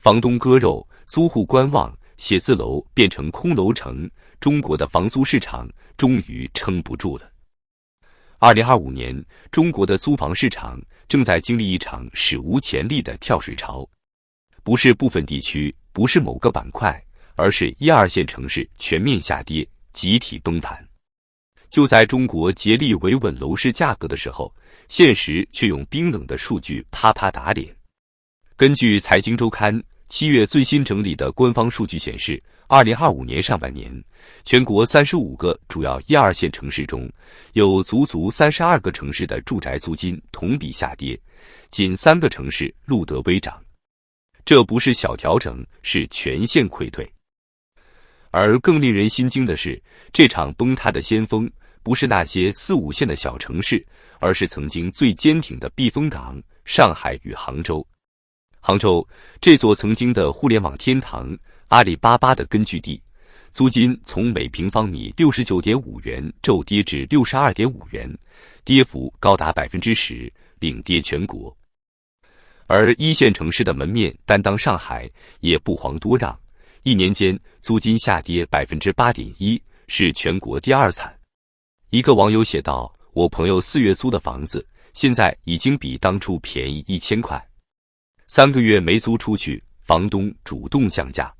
房东割肉，租户观望，写字楼变成空楼城，中国的房租市场终于撑不住了。2025年，中国的租房市场正在经历一场史无前例的跳水潮，不是部分地区，不是某个板块，而是1、2线城市全面下跌，集体崩盘。就在中国竭力维稳楼市价格的时候，现实却用冰冷的数据啪啪打脸。根据财经周刊7月最新整理的官方数据显示，2025年上半年，全国35个主要1、2线城市中，有足足32个城市的住宅租金同比下跌，仅3个城市录得微涨。这不是小调整，是全线溃退。而更令人心惊的是，这场崩塌的先锋不是那些4、5线的小城市，而是曾经最坚挺的避风港——上海与杭州。杭州这座曾经的互联网天堂，阿里巴巴的根据地，租金从每平方米69.5元骤跌至62.5元，跌幅高达10%，领跌全国。而1线城市的门面担当上海也不遑多让，1年间租金下跌8.1%，是全国第2惨。一个网友写道：“我朋友4月租的房子，现在已经比当初便宜1000块。3个月没租出去，房东主动降价。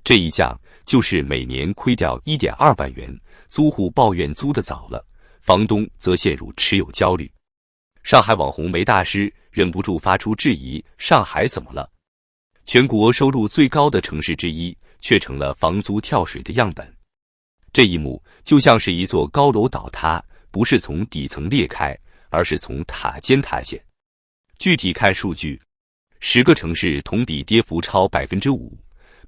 这一降就是每年亏掉1.2万元，租户抱怨租得早了，房东则陷入持有焦虑。”上海网红梅大师忍不住发出质疑：上海怎么了？全国收入最高的城市之一，却成了房租跳水的样本。这一幕就像是一座高楼倒塌，不是从底层裂开，而是从塔尖塌陷。具体看数据，10个城市同比跌幅超5%，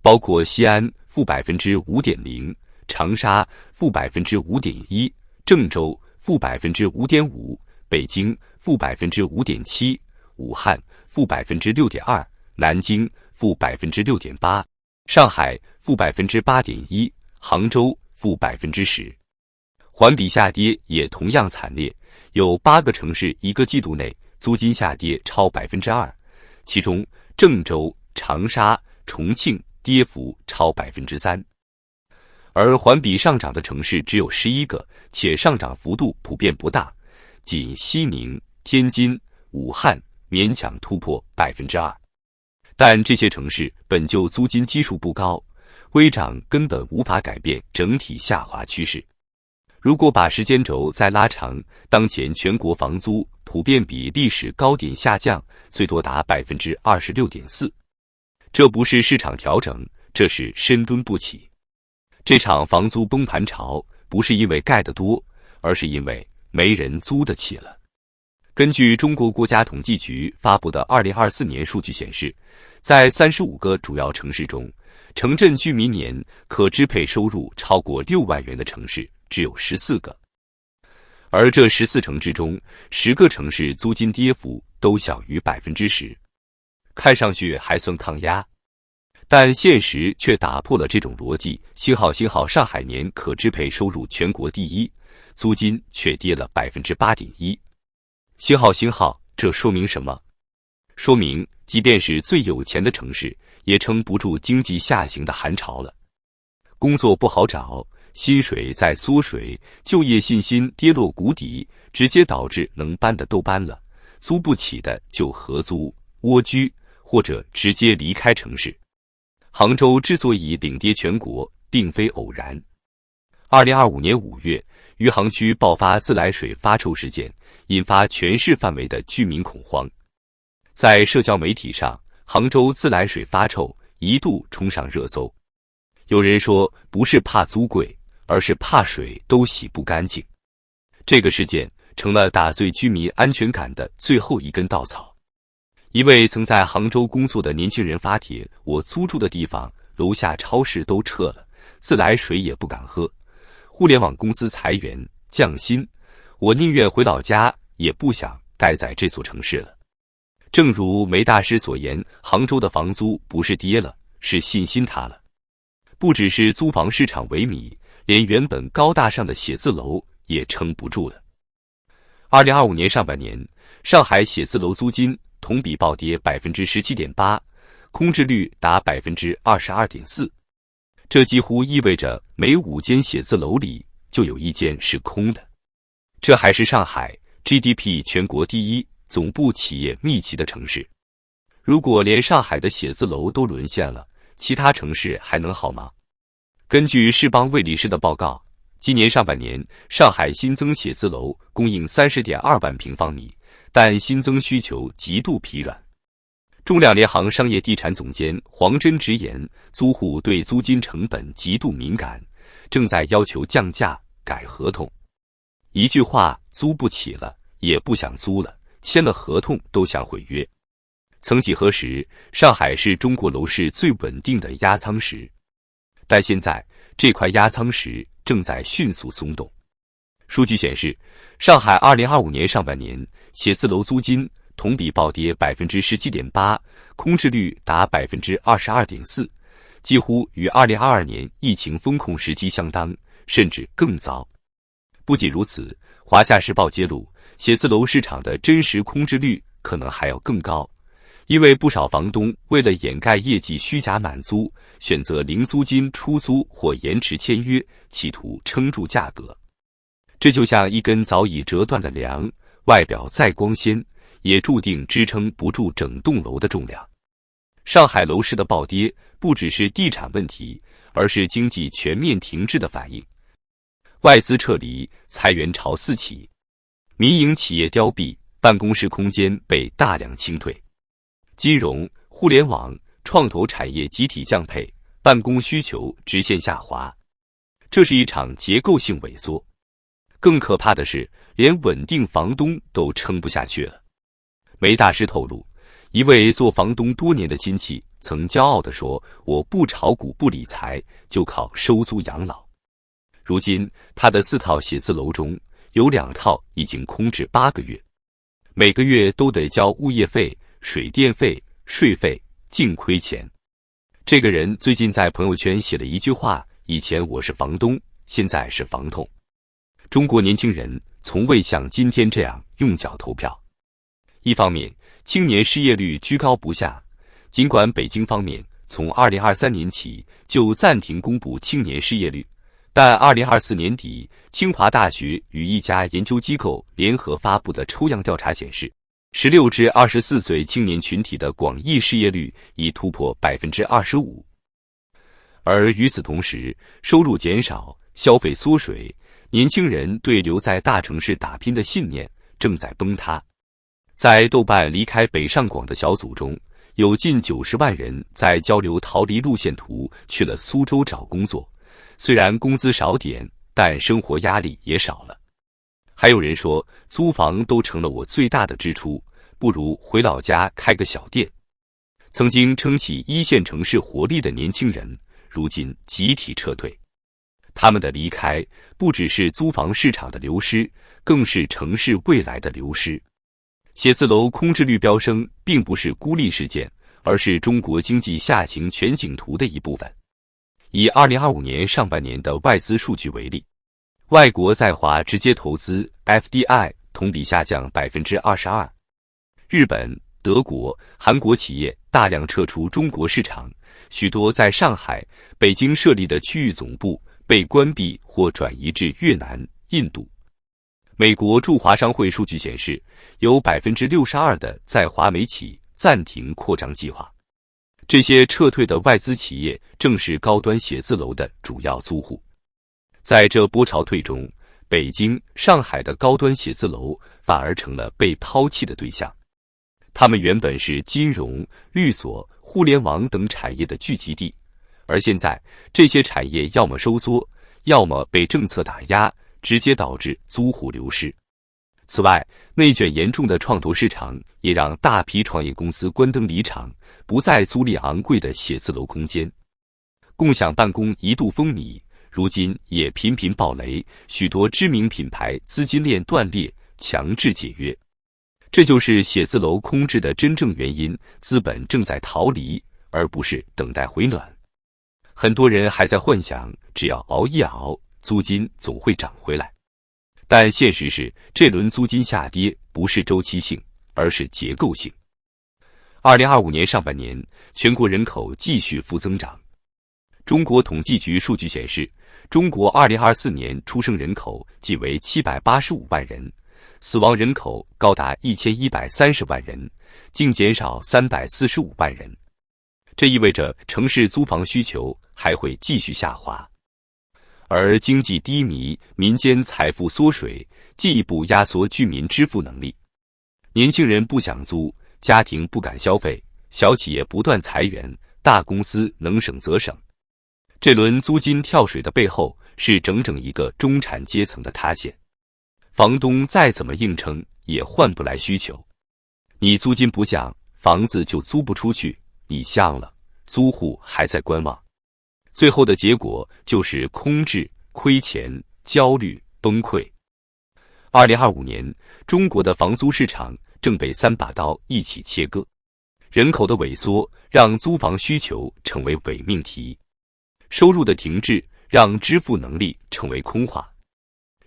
包括西安负5.0%，长沙负5.1%，郑州负5.5%，北京负5.7%，武汉负6.2%，南京负6.8%，上海负8.1%，杭州负10%。环比下跌也同样惨烈，有8个城市1个季度内租金下跌超2%，其中郑州、长沙、重庆跌幅超3%。而环比上涨的城市只有11个，且上涨幅度普遍不大，仅西宁、天津、武汉勉强突破2%。但这些城市本就租金基数不高，微涨根本无法改变整体下滑趋势。如果把时间轴再拉长，当前全国房租普遍比历史高点下降，最多达26.4%。这不是市场调整，这是深蹲不起。这场房租崩盘潮不是因为盖得多，而是因为没人租得起了。根据中国国家统计局发布的2024年数据显示，在35个主要城市中，城镇居民年可支配收入超过6万元的城市只有14个。而这14城之中，10个城市租金跌幅都小于10%，看上去还算抗压。但现实却打破了这种逻辑，星号上海年可支配收入全国第一，租金却跌了8.1%。星号，这说明什么？说明即便是最有钱的城市，也撑不住经济下行的寒潮了。工作不好找，薪水在缩水，就业信心跌落谷底，直接导致能搬的都搬了，租不起的就合租、蜗居，或者直接离开城市。杭州之所以领跌全国，并非偶然。2025年5月，余杭区爆发自来水发臭事件，引发全市范围的居民恐慌。在社交媒体上，杭州自来水发臭一度冲上热搜。有人说，不是怕租贵，而是怕水都洗不干净。这个事件成了打碎居民安全感的最后一根稻草。一位曾在杭州工作的年轻人发帖：我租住的地方楼下超市都撤了，自来水也不敢喝，互联网公司裁员降薪，我宁愿回老家，也不想待在这座城市了。正如梅大师所言，杭州的房租不是跌了，是信心塌了。不只是租房市场萎靡，连原本高大上的写字楼也撑不住了。2025年上半年，上海写字楼租金同比暴跌17.8%，空置率达 22.4%， 这几乎意味着每5间写字楼里就有1间是空的。这还是上海 GDP 全国第1、总部企业密集的城市。如果连上海的写字楼都沦陷了，其他城市还能好吗？根据世邦魏理仕的报告，今年上半年上海新增写字楼供应 30.2 万平方米，但新增需求极度疲软。仲量联行商业地产总监黄真直言，租户对租金成本极度敏感，正在要求降价、改合同。一句话，租不起了，也不想租了，签了合同都想毁约。曾几何时，上海是中国楼市最稳定的压舱石，但现在这块压舱石正在迅速松动。数据显示，上海2025年上半年写字楼租金同比暴跌 17.8%， 空置率达 22.4%， 几乎与2022年疫情风控时期相当，甚至更糟。不仅如此，华夏时报揭露，写字楼市场的真实空置率可能还要更高，因为不少房东为了掩盖业绩虚假满租，选择零租金出租或延迟签约，企图撑住价格。这就像一根早已折断的梁，外表再光鲜，也注定支撑不住整栋楼的重量。上海楼市的暴跌不只是地产问题，而是经济全面停滞的反应。外资撤离，裁员潮四起，民营企业凋敝，办公室空间被大量清退，金融、互联网、创投产业集体降配，办公需求直线下滑。这是一场结构性萎缩。更可怕的是，连稳定房东都撑不下去了。梅大师透露，一位做房东多年的亲戚曾骄傲地说：“我不炒股不理财，就靠收租养老。”如今，他的4套写字楼中有2套已经空置8个月，每个月都得交物业费、水电费、税费，净亏钱。这个人最近在朋友圈写了一句话：“以前我是房东，现在是房痛。”中国年轻人从未像今天这样用脚投票。一方面，青年失业率居高不下，尽管北京方面从2023年起就暂停公布青年失业率，但2024年底，清华大学与一家研究机构联合发布的抽样调查显示，16至24岁青年群体的广义失业率已突破 25%。而与此同时，收入减少，消费缩水，年轻人对留在大城市打拼的信念正在崩塌。在豆瓣离开北上广的小组中，有近90万人在交流逃离路线图，去了苏州找工作。虽然工资少点，但生活压力也少了。还有人说，租房都成了我最大的支出，不如回老家开个小店。曾经撑起1线城市活力的年轻人，如今集体撤退。他们的离开不只是租房市场的流失，更是城市未来的流失。写字楼空置率飙升并不是孤立事件，而是中国经济下行全景图的一部分。以2025年上半年的外资数据为例，外国在华直接投资 FDI 同比下降 22%， 日本、德国、韩国企业大量撤出中国市场，许多在上海、北京设立的区域总部被关闭或转移至越南、印度。美国驻华商会数据显示，有 62% 的在华美企暂停扩张计划。这些撤退的外资企业正是高端写字楼的主要租户。在这波潮退中，北京、上海的高端写字楼反而成了被抛弃的对象。他们原本是金融、律所、互联网等产业的聚集地，而现在这些产业要么收缩，要么被政策打压，直接导致租户流失。此外，内卷严重的创投市场也让大批创业公司关灯离场，不再租赁昂贵的写字楼空间。共享办公一度风靡，如今也频频爆雷，许多知名品牌资金链断裂，强制解约。这就是写字楼空置的真正原因，资本正在逃离，而不是等待回暖。很多人还在幻想，只要熬一熬，租金总会涨回来。但现实是，这轮租金下跌不是周期性，而是结构性。2025年上半年，全国人口继续负增长。中国统计局数据显示，中国2024年出生人口仅为785万人，死亡人口高达1130万人，净减少345万人。这意味着城市租房需求还会继续下滑，而经济低迷、民间财富缩水，进一步压缩居民支付能力。年轻人不想租，家庭不敢消费，小企业不断裁员，大公司能省则省。这轮租金跳水的背后，是整整一个中产阶层的塌陷。房东再怎么硬撑，也换不来需求。你租金不降，房子就租不出去；你降了，租户还在观望。最后的结果就是空置、亏钱、焦虑、崩溃。2025年，中国的房租市场正被3把刀一起切割。人口的萎缩让租房需求成为伪命题，收入的停滞让支付能力成为空话，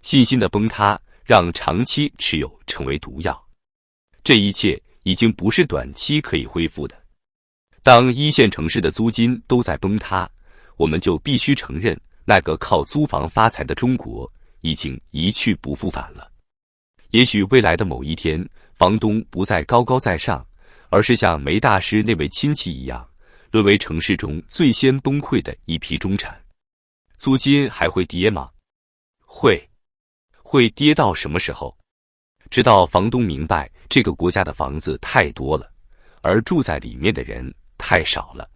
信心的崩塌让长期持有成为毒药。这一切已经不是短期可以恢复的。当一线城市的租金都在崩塌，我们就必须承认，那个靠租房发财的中国已经一去不复返了。也许未来的某一天，房东不再高高在上，而是像梅大师那位亲戚一样，沦为城市中最先崩溃的一批中产。租金还会跌吗？会跌到什么时候？直到房东明白这个国家的房子太多了，而住在里面的人太少了。